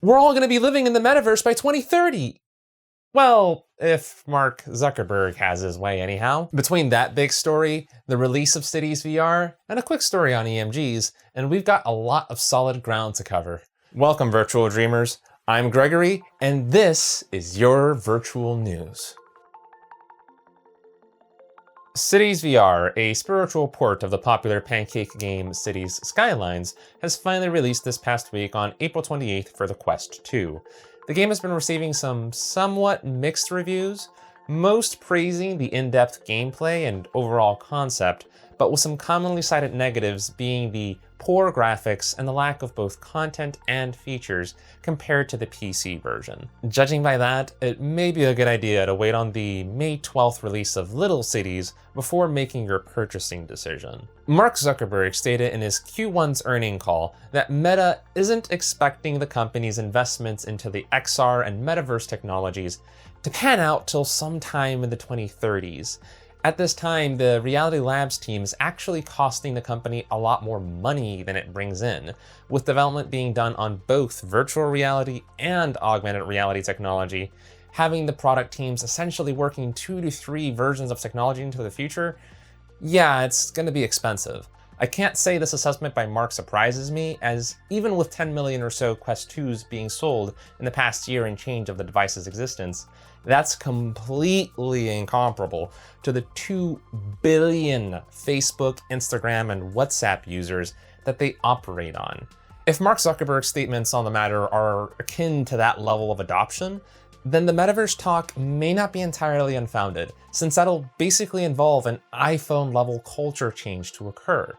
We're all going to be living in the metaverse by 2030. Well, if Mark Zuckerberg has his way anyhow. Between that big story, the release of Cities VR, and a quick story on EMGs, and we've got a lot of solid ground to cover. Welcome, virtual dreamers. I'm Gregory, and this is your virtual news. Cities VR, a spiritual port of the popular pancake game Cities Skylines, has finally released this past week on April 28th for the Quest 2. The game has been receiving some somewhat mixed reviews, most praising the in-depth gameplay and overall concept, but with some commonly cited negatives being the poor graphics and the lack of both content and features compared to the PC version. Judging by that, it may be a good idea to wait on the May 12th release of Little Cities before making your purchasing decision. Mark Zuckerberg stated in his Q1's earnings call that Meta isn't expecting the company's investments into the XR and metaverse technologies to pan out till sometime in the 2030s. At this time, the Reality Labs team is actually costing the company a lot more money than it brings in, with development being done on both virtual reality and augmented reality technology. Having the product teams essentially working 2 to 3 versions of technology into the future, yeah, it's going to be expensive. I can't say this assessment by Mark surprises me, as even with 10 million or so Quest 2s being sold in the past year and change of the device's existence, that's completely incomparable to the 2 billion Facebook, Instagram, and WhatsApp users that they operate on. If Mark Zuckerberg's statements on the matter are akin to that level of adoption, then the metaverse talk may not be entirely unfounded, since that'll basically involve an iPhone-level culture change to occur.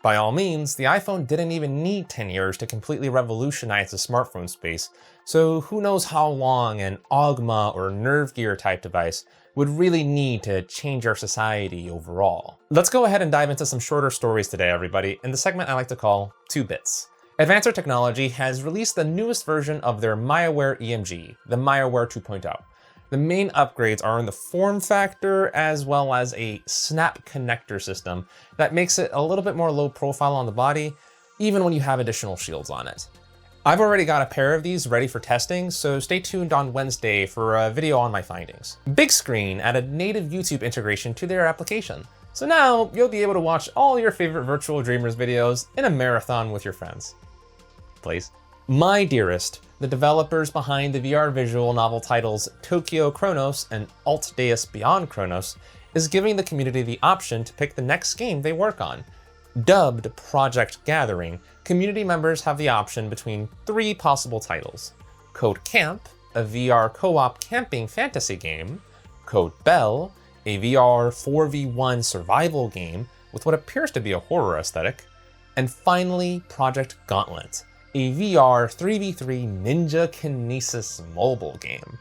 By all means, the iPhone didn't even need 10 years to completely revolutionize the smartphone space, so who knows how long an Augma or Nerve Gear type device would really need to change our society overall. Let's go ahead and dive into some shorter stories today, everybody, in the segment I like to call 2 Bits. Advancer Technology has released the newest version of their MYOWare EMG, the MYOWare 2.0. The main upgrades are in the form factor as well as a snap connector system that makes it a little bit more low profile on the body, even when you have additional shields on it. I've already got a pair of these ready for testing, so stay tuned on Wednesday for a video on my findings. Big Screen added native YouTube integration to their application, so now you'll be able to watch all your favorite Virtual Dreamers videos in a marathon with your friends. Please. My Dearest, the developers behind the VR visual novel titles Tokyo Chronos and Alt Deus Beyond Chronos, is giving the community the option to pick the next game they work on. Dubbed Project Gathering, community members have the option between 3 possible titles: Code Camp, a VR co-op camping fantasy game; Code Bell, a VR 4v1 survival game with what appears to be a horror aesthetic; and finally, Project Gauntlet, a VR 3v3 ninja kinesis mobile game.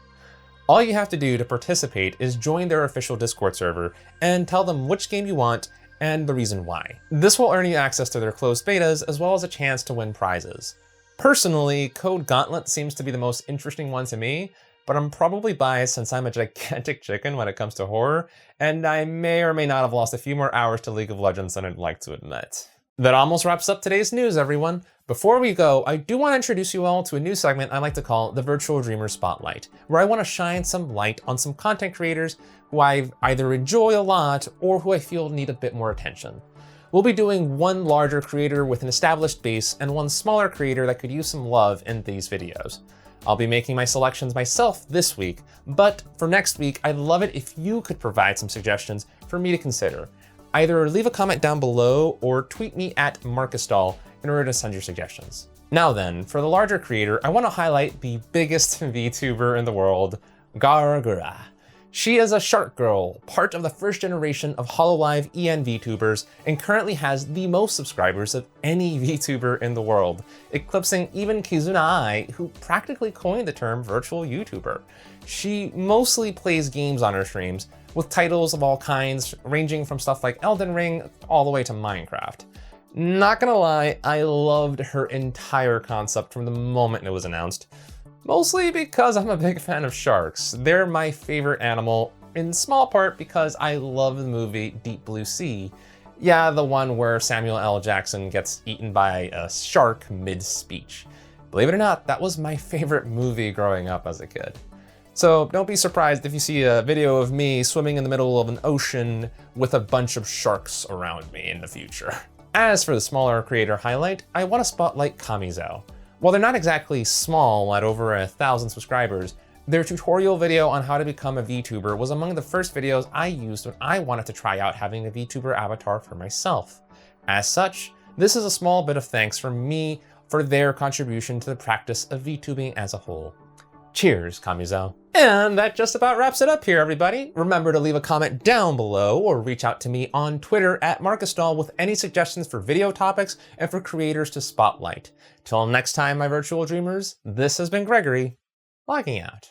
All you have to do to participate is join their official Discord server and tell them which game you want and the reason why. This will earn you access to their closed betas as well as a chance to win prizes. Personally, Code Gauntlet seems to be the most interesting one to me, but I'm probably biased since I'm a gigantic chicken when it comes to horror, and I may or may not have lost a few more hours to League of Legends than I'd like to admit. That almost wraps up today's news, everyone. Before we go, I do want to introduce you all to a new segment I like to call the Virtual Dreamer Spotlight, where I want to shine some light on some content creators who I either enjoy a lot or who I feel need a bit more attention. We'll be doing one larger creator with an established base and one smaller creator that could use some love in these videos. I'll be making my selections myself this week, but for next week, I'd love it if you could provide some suggestions for me to consider. Either leave a comment down below or tweet me at Marcusdoll in order to send your suggestions. Now then, for the larger creator, I want to highlight the biggest VTuber in the world, Gawr Gura. She is a shark girl, part of the first generation of HoloLive EN VTubers, and currently has the most subscribers of any VTuber in the world, eclipsing even Kizuna Ai, who practically coined the term virtual YouTuber. She mostly plays games on her streams, with titles of all kinds, ranging from stuff like Elden Ring all the way to Minecraft. Not gonna lie, I loved her entire concept from the moment it was announced. Mostly because I'm a big fan of sharks. They're my favorite animal, in small part because I love the movie Deep Blue Sea. Yeah, the one where Samuel L. Jackson gets eaten by a shark mid-speech. Believe it or not, that was my favorite movie growing up as a kid. So don't be surprised if you see a video of me swimming in the middle of an ocean with a bunch of sharks around me in the future. As for the smaller creator highlight, I want to spotlight Kamizhou. While they're not exactly small at over 1,000 subscribers, their tutorial video on how to become a VTuber was among the first videos I used when I wanted to try out having a VTuber avatar for myself. As such, this is a small bit of thanks from me for their contribution to the practice of VTubing as a whole. Cheers, Kamizhou. And that just about wraps it up here, everybody. Remember to leave a comment down below or reach out to me on Twitter at @MarcusDoll with any suggestions for video topics and for creators to spotlight. Till next time, my virtual dreamers, this has been Gregory, logging out.